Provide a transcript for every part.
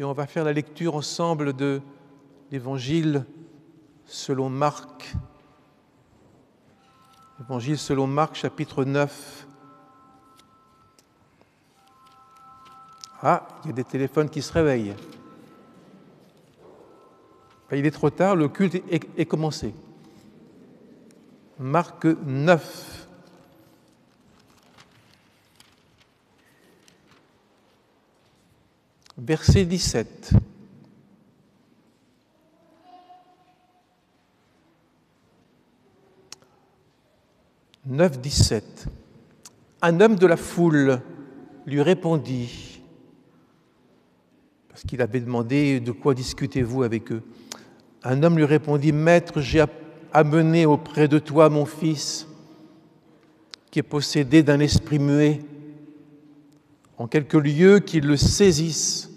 Et on va faire la lecture ensemble de l'Évangile selon Marc. Évangile selon Marc, chapitre 9. Ah, il y a des téléphones qui se réveillent. Il est trop tard, le culte est commencé. Marc 9. Verset 17. « 9-17. Un homme de la foule lui répondit, parce qu'il avait demandé « De quoi discutez-vous avec eux ?» Un homme lui répondit « Maître, j'ai amené auprès de toi mon fils, qui est possédé d'un esprit muet. En quelque lieu qu'il le saisisse,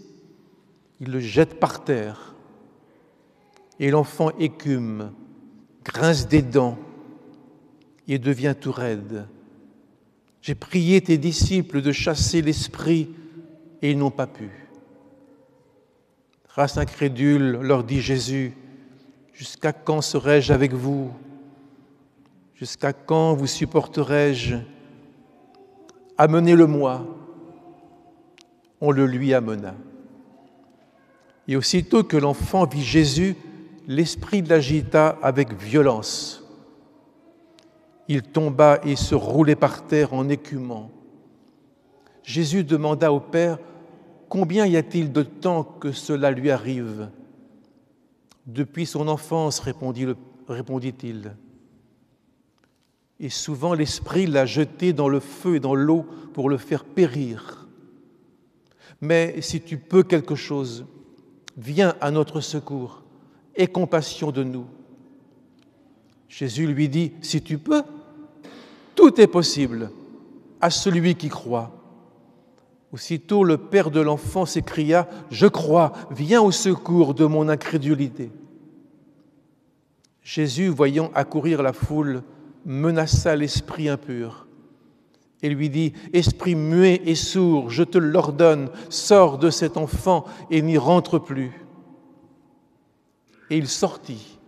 il le jette par terre, et l'enfant écume, grince des dents et devient tout raide. J'ai prié tes disciples de chasser l'esprit, et ils n'ont pas pu. » Race incrédule, leur dit Jésus, jusqu'à quand serai-je avec vous? Jusqu'à quand vous supporterai-je? Amenez-le-moi. On le lui amena. Et aussitôt que l'enfant vit Jésus, l'esprit l'agita avec violence. Il tomba et se roulait par terre en écumant. Jésus demanda au Père, « Combien y a-t-il de temps que cela lui arrive ?» « Depuis son enfance, répondit-il. Et souvent l'Esprit l'a jeté dans le feu et dans l'eau pour le faire périr. Mais si tu peux quelque chose, viens à notre secours, aie compassion de nous. » Jésus lui dit, « Si tu peux, tout est possible à celui qui croit. » Aussitôt, le père de l'enfant s'écria, « Je crois, viens au secours de mon incrédulité. » Jésus, voyant accourir la foule, menaça l'esprit impur et lui dit, « Esprit muet et sourd, je te l'ordonne, sors de cet enfant et n'y rentre plus. » Et il sortit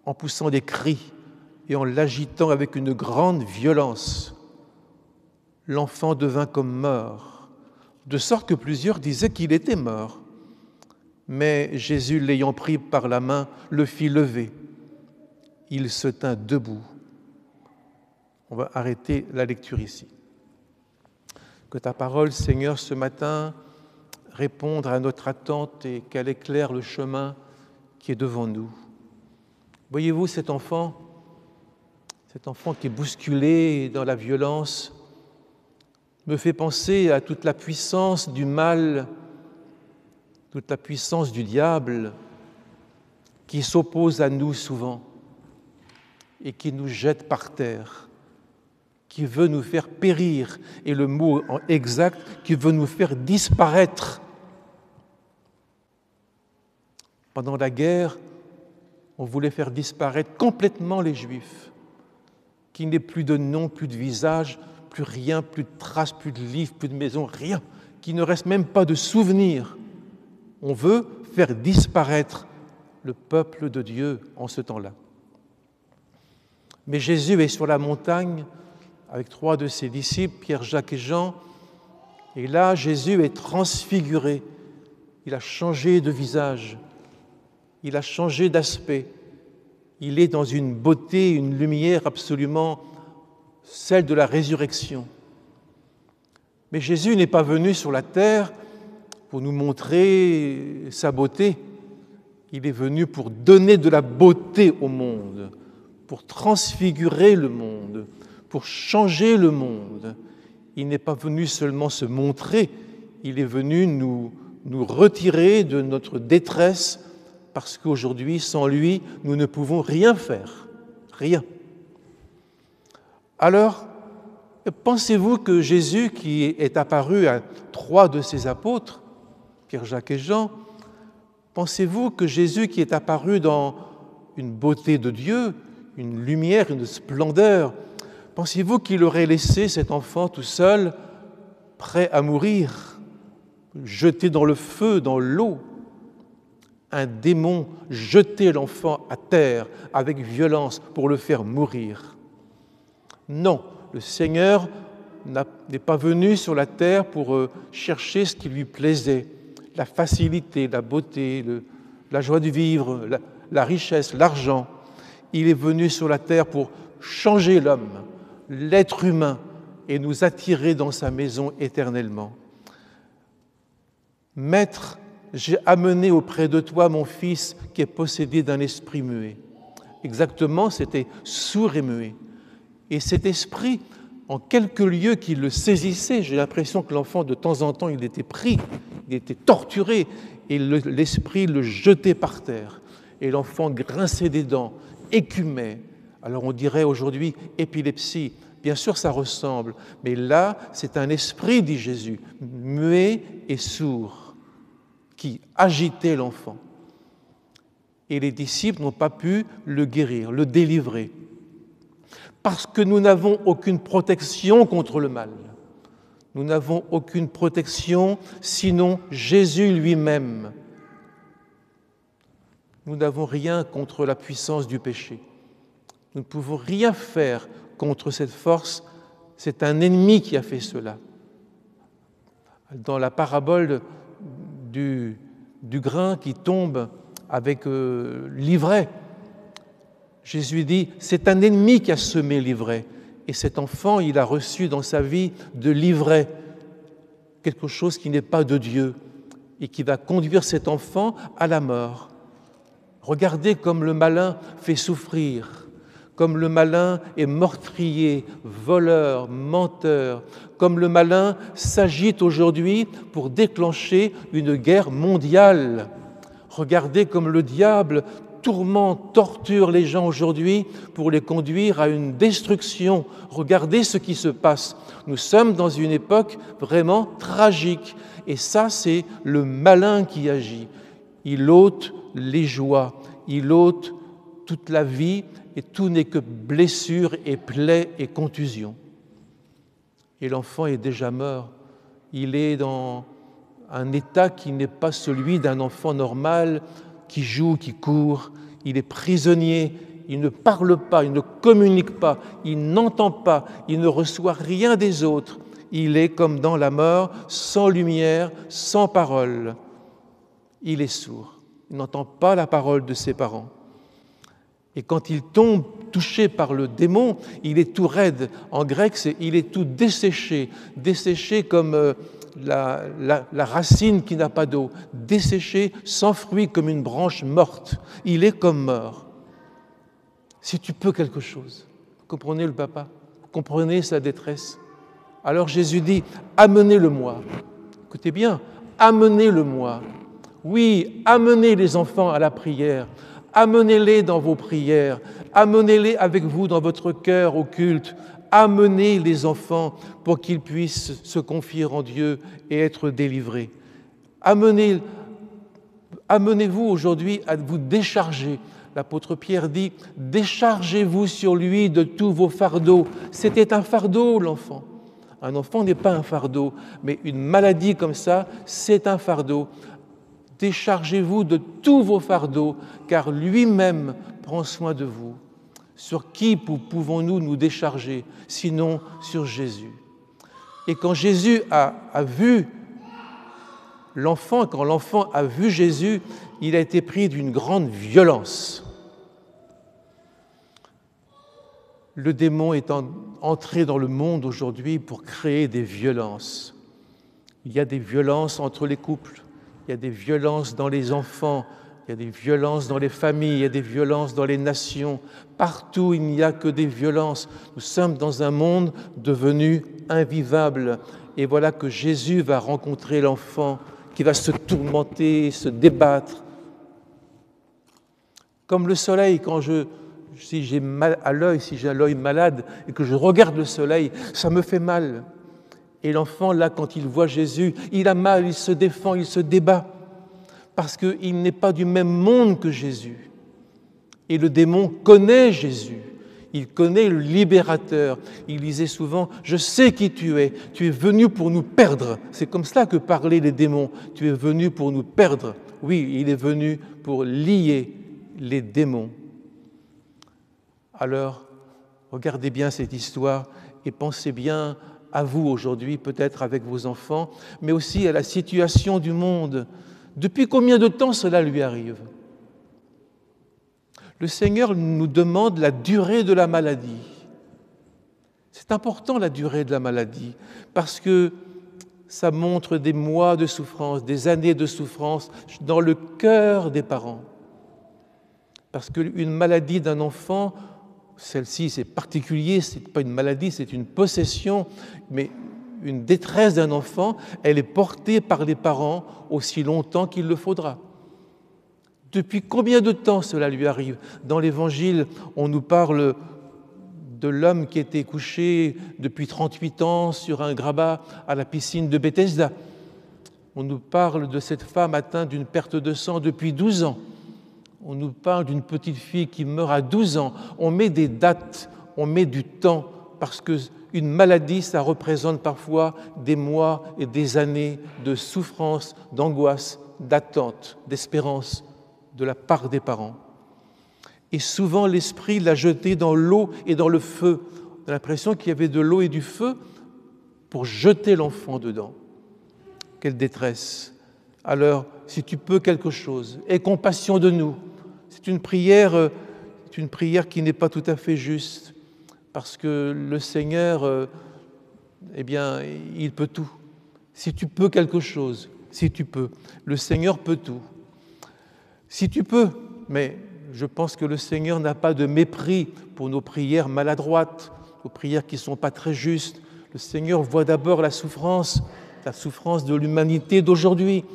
en poussant des cris et en l'agitant avec une grande violence. L'enfant devint comme mort, de sorte que plusieurs disaient qu'il était mort. Mais Jésus, l'ayant pris par la main, le fit lever. Il se tint debout. On va arrêter la lecture ici. Que ta parole, Seigneur, ce matin, réponde à notre attente et qu'elle éclaire le chemin qui est devant nous. Voyez-vous cet enfant qui est bousculé dans la violence, me fait penser à toute la puissance du mal, toute la puissance du diable qui s'oppose à nous souvent et qui nous jette par terre, qui veut nous faire périr, et le mot exact, qui veut nous faire disparaître. Pendant la guerre, on voulait faire disparaître complètement les Juifs, qu'il n'ait plus de nom, plus de visage, plus rien, plus de traces, plus de livres, plus de maisons, rien, qu'il ne reste même pas de souvenirs. On veut faire disparaître le peuple de Dieu en ce temps-là. Mais Jésus est sur la montagne avec 3 de ses disciples, Pierre, Jacques et Jean, et là, Jésus est transfiguré. Il a changé de visage, il a changé d'aspect. Il est dans une beauté, une lumière absolument celle de la résurrection. Mais Jésus n'est pas venu sur la terre pour nous montrer sa beauté. Il est venu pour donner de la beauté au monde, pour transfigurer le monde, pour changer le monde. Il n'est pas venu seulement se montrer, il est venu nous retirer de notre détresse, parce qu'aujourd'hui, sans lui, nous ne pouvons rien faire, rien. Alors, pensez-vous que Jésus, qui est apparu à 3 de ses apôtres, Pierre, Jacques et Jean, pensez-vous que Jésus, qui est apparu dans une beauté de Dieu, une lumière, une splendeur, pensez-vous qu'il aurait laissé cet enfant tout seul, prêt à mourir, jeté dans le feu, dans l'eau? un démon jetait l'enfant à terre avec violence pour le faire mourir. Non, le Seigneur n'est pas venu sur la terre pour chercher ce qui lui plaisait, la facilité, la beauté, la joie de vivre, la richesse, l'argent. Il est venu sur la terre pour changer l'homme, l'être humain, et nous attirer dans sa maison éternellement. Maître, j'ai amené auprès de toi mon fils qui est possédé d'un esprit muet. Exactement, c'était sourd et muet. Et cet esprit, en quelques lieux qui le saisissait, j'ai l'impression que l'enfant, de temps en temps, il était pris, il était torturé, et l'esprit le jetait par terre. Et l'enfant grinçait des dents, écumait. Alors on dirait aujourd'hui épilepsie. Bien sûr, ça ressemble, mais là, c'est un esprit, dit Jésus, muet et sourd, qui agitait l'enfant. Et les disciples n'ont pas pu le guérir, le délivrer. Parce que nous n'avons aucune protection contre le mal. Nous n'avons aucune protection sinon Jésus lui-même. Nous n'avons rien contre la puissance du péché. Nous ne pouvons rien faire contre cette force. C'est un ennemi qui a fait cela. Dans la parabole du grain qui tombe avec l'ivraie, Jésus dit, c'est un ennemi qui a semé l'ivraie. Et cet enfant, il a reçu dans sa vie de l'ivraie, quelque chose qui n'est pas de Dieu et qui va conduire cet enfant à la mort. Regardez comme le malin fait souffrir, comme le malin est meurtrier, voleur, menteur, comme le malin s'agite aujourd'hui pour déclencher une guerre mondiale. Regardez comme le diable tourmente, torture les gens aujourd'hui pour les conduire à une destruction. Regardez ce qui se passe. Nous sommes dans une époque vraiment tragique. Et ça, c'est le malin qui agit. Il ôte les joies, il ôte toute la vie, et tout n'est que blessure et plaies et contusion. Et l'enfant est déjà mort. Il est dans un état qui n'est pas celui d'un enfant normal, qui joue, qui court. Il est prisonnier, il ne parle pas, il ne communique pas, il n'entend pas, il ne reçoit rien des autres. Il est comme dans la mort, sans lumière, sans parole. Il est sourd, il n'entend pas la parole de ses parents. Et quand il tombe touché par le démon, il est tout raide. En grec, il est tout desséché, desséché comme la racine qui n'a pas d'eau, desséché, sans fruit, comme une branche morte. Il est comme mort. Si tu peux quelque chose, vous comprenez le papa, vous comprenez sa détresse. Alors Jésus dit, amenez-le-moi. Écoutez bien, amenez-le-moi. Oui, amenez les enfants à la prière. Amenez-les dans vos prières, amenez-les avec vous dans votre cœur au culte, amenez les enfants pour qu'ils puissent se confier en Dieu et être délivrés. Amenez-vous aujourd'hui à vous décharger. L'apôtre Pierre dit, déchargez-vous sur lui de tous vos fardeaux. C'était un fardeau, l'enfant. Un enfant n'est pas un fardeau, mais une maladie comme ça, c'est un fardeau. Déchargez-vous de tous vos fardeaux, car lui-même prend soin de vous. Sur qui pouvons-nous nous décharger, sinon sur Jésus? Et quand Jésus a vu l'enfant, quand l'enfant a vu Jésus, il a été pris d'une grande violence. Le démon est entré dans le monde aujourd'hui pour créer des violences. Il y a des violences entre les couples. Il y a des violences dans les enfants, il y a des violences dans les familles, il y a des violences dans les nations. Partout, il n'y a que des violences. Nous sommes dans un monde devenu invivable. Et voilà que Jésus va rencontrer l'enfant qui va se tourmenter, se débattre. Comme le soleil, si j'ai mal à l'œil, si j'ai l'œil malade et que je regarde le soleil, ça me fait mal. Et l'enfant, là, quand il voit Jésus, il a mal, il se défend, il se débat, parce qu'il n'est pas du même monde que Jésus. Et le démon connaît Jésus, il connaît le libérateur. Il disait souvent, « Je sais qui tu es venu pour nous perdre. » C'est comme cela que parlaient les démons, « Tu es venu pour nous perdre. » Oui, il est venu pour lier les démons. Alors, regardez bien cette histoire et pensez bien à vous aujourd'hui, peut-être avec vos enfants, mais aussi à la situation du monde. Depuis combien de temps cela lui arrive? Le Seigneur nous demande la durée de la maladie. C'est important, la durée de la maladie, parce que ça montre des mois de souffrance, des années de souffrance dans le cœur des parents. Parce qu'une maladie d'un enfant, celle-ci c'est particulier, ce n'est pas une maladie, c'est une possession, mais une détresse d'un enfant, elle est portée par les parents aussi longtemps qu'il le faudra. Depuis combien de temps cela lui arrive? Dans l'Évangile, on nous parle de l'homme qui était couché depuis 38 ans sur un grabat à la piscine de Bethesda. On nous parle de cette femme atteinte d'une perte de sang depuis 12 ans. On nous parle d'une petite fille qui meurt à 12 ans. On met des dates, on met du temps, parce qu'une maladie, ça représente parfois des mois et des années de souffrance, d'angoisse, d'attente, d'espérance de la part des parents. Et souvent, l'esprit l'a jeté dans l'eau et dans le feu. On a l'impression qu'il y avait de l'eau et du feu pour jeter l'enfant dedans. Quelle détresse! Alors, si tu peux quelque chose, aie compassion de nous. C'est une prière qui n'est pas tout à fait juste, parce que le Seigneur, il peut tout. Si tu peux quelque chose, si tu peux, le Seigneur peut tout. Si tu peux, mais je pense que le Seigneur n'a pas de mépris pour nos prières maladroites, nos prières qui ne sont pas très justes. Le Seigneur voit d'abord la souffrance de l'humanité d'aujourd'hui.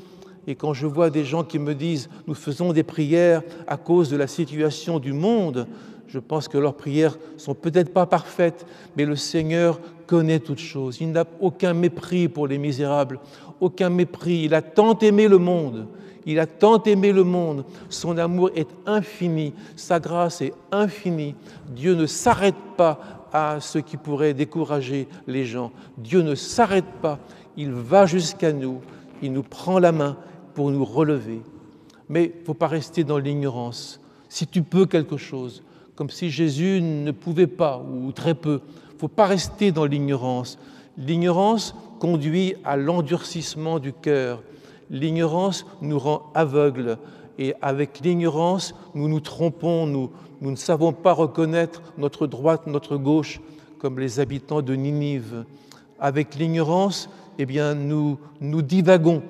Et quand je vois des gens qui me disent « nous faisons des prières à cause de la situation du monde », je pense que leurs prières ne sont peut-être pas parfaites, mais le Seigneur connaît toutes choses. Il n'a aucun mépris pour les misérables, aucun mépris. Il a tant aimé le monde. Il a tant aimé le monde, son amour est infini, sa grâce est infinie. Dieu ne s'arrête pas à ce qui pourrait décourager les gens. Dieu ne s'arrête pas, il va jusqu'à nous, il nous prend la main pour nous relever. Mais il ne faut pas rester dans l'ignorance. Si tu peux quelque chose, comme si Jésus ne pouvait pas, ou très peu, il ne faut pas rester dans l'ignorance. L'ignorance conduit à l'endurcissement du cœur. L'ignorance nous rend aveugles et avec l'ignorance, nous nous trompons, nous ne savons pas reconnaître notre droite, notre gauche, comme les habitants de Ninive. Avec l'ignorance, nous divagons.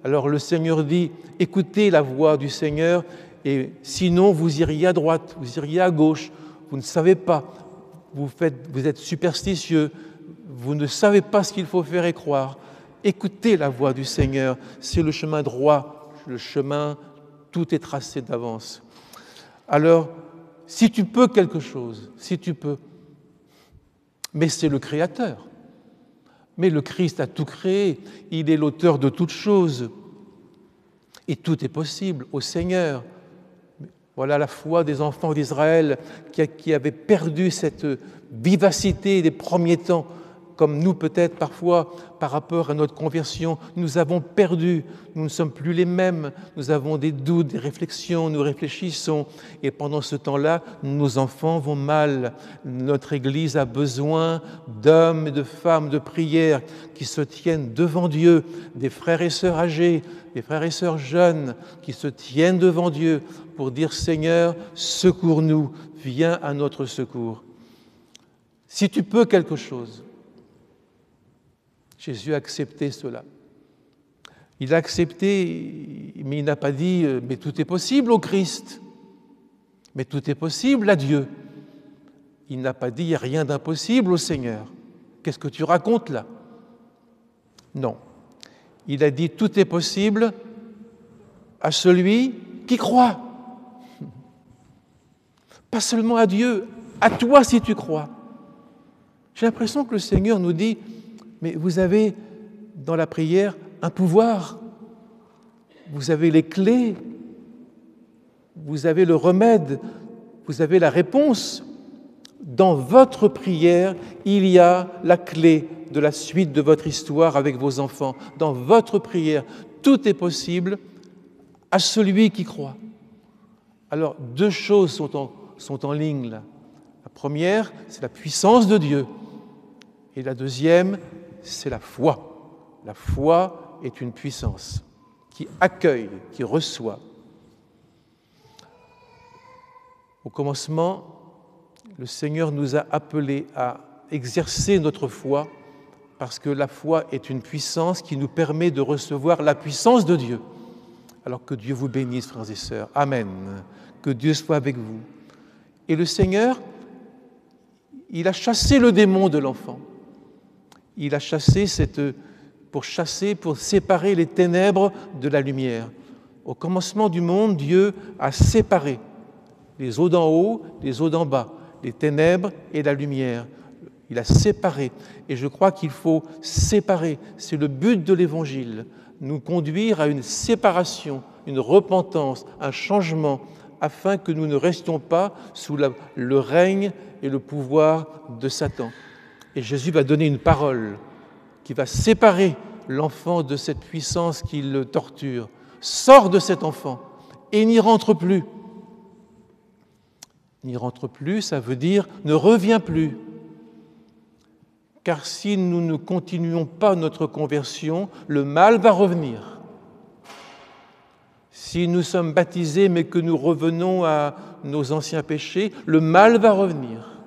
Alors le Seigneur dit, écoutez la voix du Seigneur et sinon vous iriez à droite, vous iriez à gauche, vous ne savez pas, vous êtes superstitieux, vous ne savez pas ce qu'il faut faire et croire. Écoutez la voix du Seigneur, c'est le chemin droit, le chemin, tout est tracé d'avance. Alors, si tu peux quelque chose, si tu peux, mais c'est le Créateur. Mais le Christ a tout créé, il est l'auteur de toutes choses. Et tout est possible au Seigneur. Voilà la foi des enfants d'Israël qui avaient perdu cette vivacité des premiers temps, comme nous peut-être parfois par rapport à notre conversion, nous avons perdu, nous ne sommes plus les mêmes, nous avons des doutes, des réflexions, nous réfléchissons et pendant ce temps-là, nos enfants vont mal. Notre Église a besoin d'hommes et de femmes de prière qui se tiennent devant Dieu, des frères et sœurs âgés, des frères et sœurs jeunes qui se tiennent devant Dieu pour dire « Seigneur, secours-nous, viens à notre secours ». Si tu peux quelque chose, Jésus a accepté cela. Il a accepté, mais il n'a pas dit « mais tout est possible au Christ, mais tout est possible à Dieu ». Il n'a pas dit « il n'y a rien d'impossible au Seigneur ». Qu'est-ce que tu racontes là? Non. Il a dit « tout est possible à celui qui croit ». Pas seulement à Dieu, à toi si tu crois. J'ai l'impression que le Seigneur nous dit « mais vous avez dans la prière un pouvoir, vous avez les clés, vous avez le remède, vous avez la réponse. Dans votre prière, il y a la clé de la suite de votre histoire avec vos enfants. Dans votre prière, tout est possible à celui qui croit. Alors, deux choses sont en ligne là. La première, c'est la puissance de Dieu. Et la deuxième, c'est la foi. La foi est une puissance qui accueille, qui reçoit. Au commencement, le Seigneur nous a appelés à exercer notre foi parce que la foi est une puissance qui nous permet de recevoir la puissance de Dieu. Alors que Dieu vous bénisse, frères et sœurs. Amen. Que Dieu soit avec vous. Et le Seigneur, il a chassé le démon de l'enfant. Il a chassé pour séparer les ténèbres de la lumière. Au commencement du monde, Dieu a séparé les eaux d'en haut, les eaux d'en bas, les ténèbres et la lumière. Il a séparé. Et je crois qu'il faut séparer. C'est le but de l'Évangile. Nous conduire à une séparation, une repentance, un changement, afin que nous ne restions pas sous le règne et le pouvoir de Satan. Et Jésus va donner une parole qui va séparer l'enfant de cette puissance qui le torture. Sors de cet enfant et n'y rentre plus. N'y rentre plus, ça veut dire ne reviens plus. Car si nous ne continuons pas notre conversion, le mal va revenir. Si nous sommes baptisés mais que nous revenons à nos anciens péchés, le mal va revenir.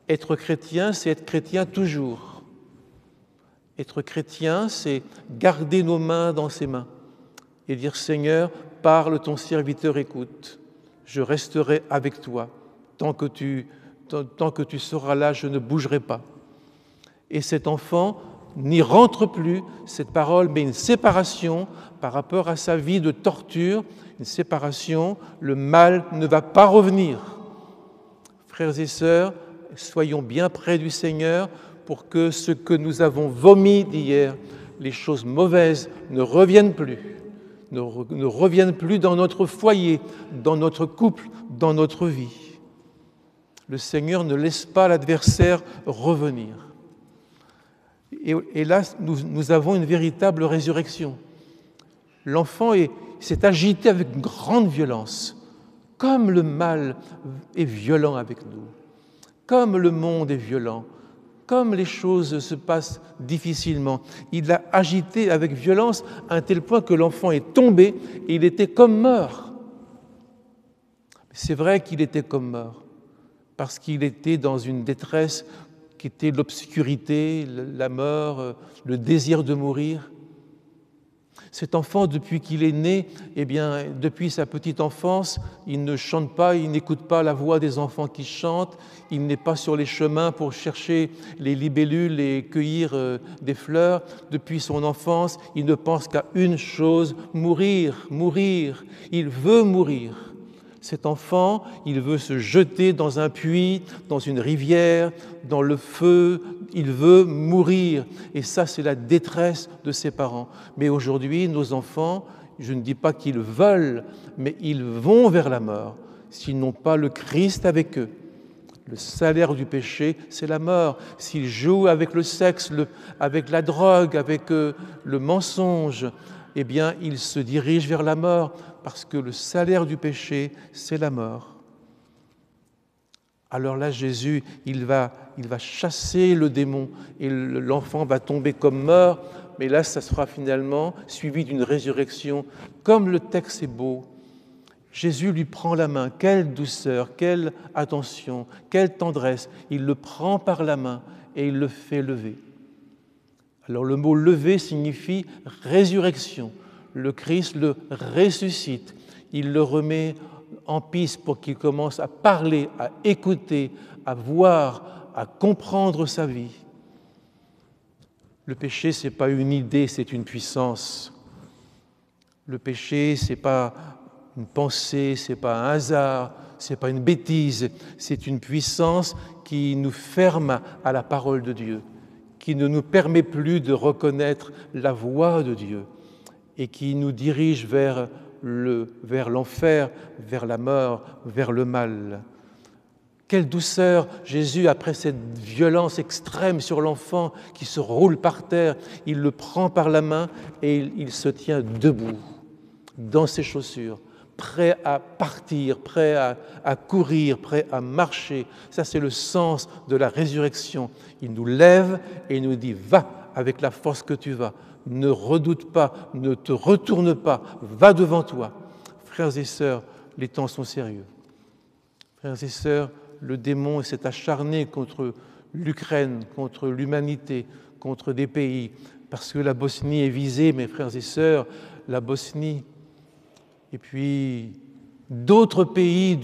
Être chrétien, c'est être chrétien toujours. Être chrétien, c'est garder nos mains dans ses mains et dire « Seigneur, parle, ton serviteur écoute. Je resterai avec toi. Tant que tu seras là, je ne bougerai pas. » Et cet enfant n'y rentre plus, cette parole, mais une séparation par rapport à sa vie de torture, une séparation, le mal ne va pas revenir. Frères et sœurs, soyons bien près du Seigneur pour que ce que nous avons vomi d'hier, les choses mauvaises, ne reviennent plus, ne reviennent plus dans notre foyer, dans notre couple, dans notre vie. Le Seigneur ne laisse pas l'adversaire revenir. Et là, nous avons une véritable résurrection. L'enfant s'est agité avec une grande violence, comme le mal est violent avec nous, comme le monde est violent, comme les choses se passent difficilement. Il l'a agité avec violence à un tel point que l'enfant est tombé et il était comme mort. C'est vrai qu'il était comme mort, parce qu'il était dans une détresse qui était l'obscurité, la mort, le désir de mourir. Cet enfant, depuis qu'il est né, depuis sa petite enfance, il ne chante pas, il n'écoute pas la voix des enfants qui chantent, il n'est pas sur les chemins pour chercher les libellules et cueillir des fleurs. Depuis son enfance, il ne pense qu'à une chose, mourir, mourir. Il veut mourir. Cet enfant, il veut se jeter dans un puits, dans une rivière, dans le feu, il veut mourir. Et ça, c'est la détresse de ses parents. Mais aujourd'hui, nos enfants, je ne dis pas qu'ils veulent, mais ils vont vers la mort, s'ils n'ont pas le Christ avec eux. Le salaire du péché, c'est la mort. S'ils jouent avec le sexe, avec la drogue, avec le mensonge, eh bien, ils se dirigent vers la mort, parce que le salaire du péché, c'est la mort. Alors là, Jésus, il va chasser le démon et l'enfant va tomber comme mort, mais là, ça sera finalement suivi d'une résurrection. Comme le texte est beau, Jésus lui prend la main. Quelle douceur, quelle attention, quelle tendresse. Il le prend par la main et il le fait lever. Alors le mot « lever » signifie résurrection. Le Christ le ressuscite, il le remet en piste pour qu'il commence à parler, à écouter, à voir, à comprendre sa vie. Le péché, ce n'est pas une idée, c'est une puissance. Le péché, ce n'est pas une pensée, ce n'est pas un hasard, ce n'est pas une bêtise, c'est une puissance qui nous ferme à la parole de Dieu, qui ne nous permet plus de reconnaître la voix de Dieu, et qui nous dirige vers l'enfer, vers la mort, vers le mal. Quelle douceur, Jésus, après cette violence extrême sur l'enfant qui se roule par terre, il le prend par la main et il se tient debout. dans ses chaussures, prêt à partir, prêt à courir, prêt à marcher. Ça, c'est le sens de la résurrection. Il nous lève et il nous dit, va avec la force que tu vas. Ne redoute pas, ne te retourne pas, va devant toi. Frères et sœurs, les temps sont sérieux. Frères et sœurs, le démon s'est acharné contre l'Ukraine, contre l'humanité, contre des pays, parce que la Bosnie est visée, mes frères et sœurs, la Bosnie, et puis d'autres pays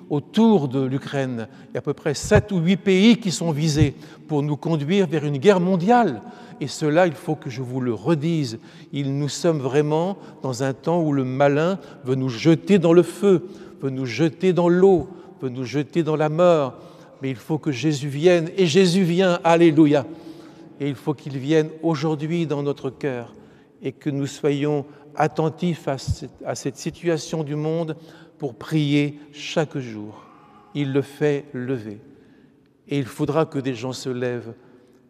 autour de l'Ukraine. Il y a à peu près 7 ou 8 pays qui sont visés pour nous conduire vers une guerre mondiale. Et cela, il faut que je vous le redise, nous sommes vraiment dans un temps où le malin veut nous jeter dans le feu, veut nous jeter dans l'eau, veut nous jeter dans la mort. Mais il faut que Jésus vienne, et Jésus vient, alléluia. Et il faut qu'il vienne aujourd'hui dans notre cœur, et que nous soyons attentifs à cette situation du monde pour prier chaque jour. Il le fait lever. Et il faudra que des gens se lèvent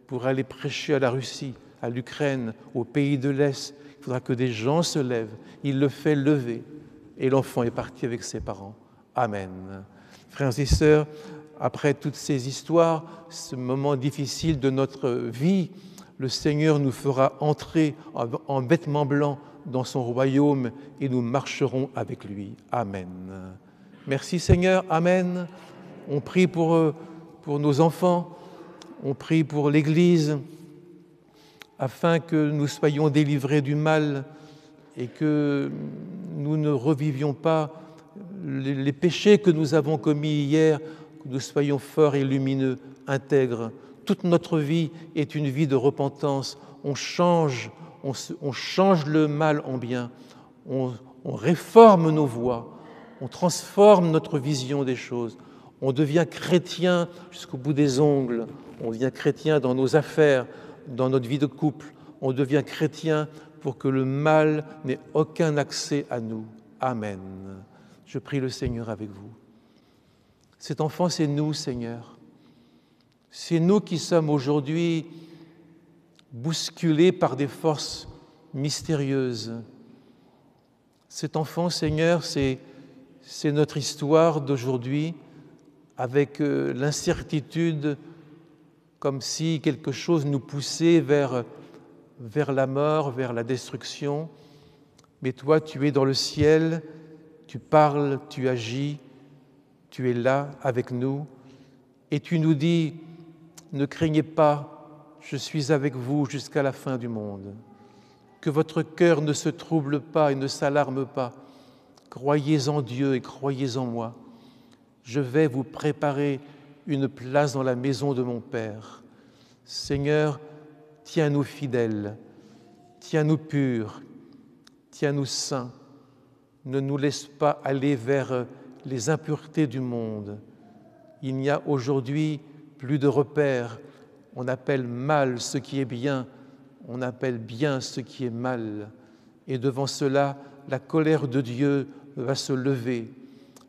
pour aller prêcher à la Russie, à l'Ukraine, aux pays de l'Est. Il faudra que des gens se lèvent. Il le fait lever. Et l'enfant est parti avec ses parents. Amen. Frères et sœurs, après toutes ces histoires, ce moment difficile de notre vie, le Seigneur nous fera entrer en vêtements blancs dans son royaume et nous marcherons avec lui. Amen. Merci Seigneur. Amen. On prie pour nos enfants, on prie pour l'Église, afin que nous soyons délivrés du mal et que nous ne revivions pas les péchés que nous avons commis hier, que nous soyons forts et lumineux, intègres. Toute notre vie est une vie de repentance. On change le mal en bien, on réforme nos voies, on transforme notre vision des choses. On devient chrétien jusqu'au bout des ongles, on devient chrétien dans nos affaires, dans notre vie de couple, on devient chrétien pour que le mal n'ait aucun accès à nous. Amen. Je prie le Seigneur avec vous. Cet enfant, c'est nous, Seigneur. C'est nous qui sommes aujourd'hui bousculés par des forces mystérieuses. Cet enfant, Seigneur, c'est notre histoire d'aujourd'hui, avec l'incertitude, comme si quelque chose nous poussait vers la mort, vers la destruction. Mais toi, tu es dans le ciel, tu parles, tu agis, tu es là avec nous, et tu nous dis, ne craignez pas, je suis avec vous jusqu'à la fin du monde. Que votre cœur ne se trouble pas et ne s'alarme pas. Croyez en Dieu et croyez en moi. Je vais vous préparer une place dans la maison de mon Père. Seigneur, tiens-nous fidèles, tiens-nous purs, tiens-nous saints. Ne nous laisse pas aller vers les impuretés du monde. Il n'y a aujourd'hui plus de repères. On appelle mal ce qui est bien, on appelle bien ce qui est mal. Et devant cela, la colère de Dieu va se lever.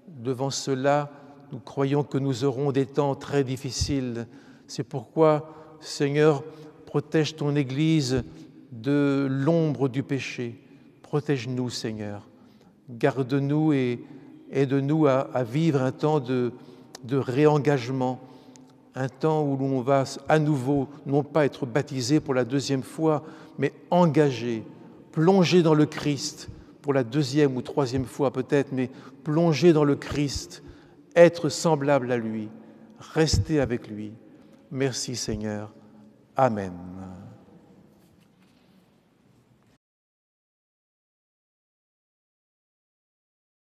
Devant cela, nous croyons que nous aurons des temps très difficiles. C'est pourquoi, Seigneur, protège ton Église de l'ombre du péché. Protège-nous, Seigneur. Garde-nous et aide-nous à vivre un temps de réengagement, un temps où l'on va à nouveau, non pas être baptisé pour la deuxième fois, mais engagé, plongé dans le Christ, pour la deuxième ou troisième fois peut-être, mais plongé dans le Christ, être semblable à lui, rester avec lui. Merci Seigneur. Amen.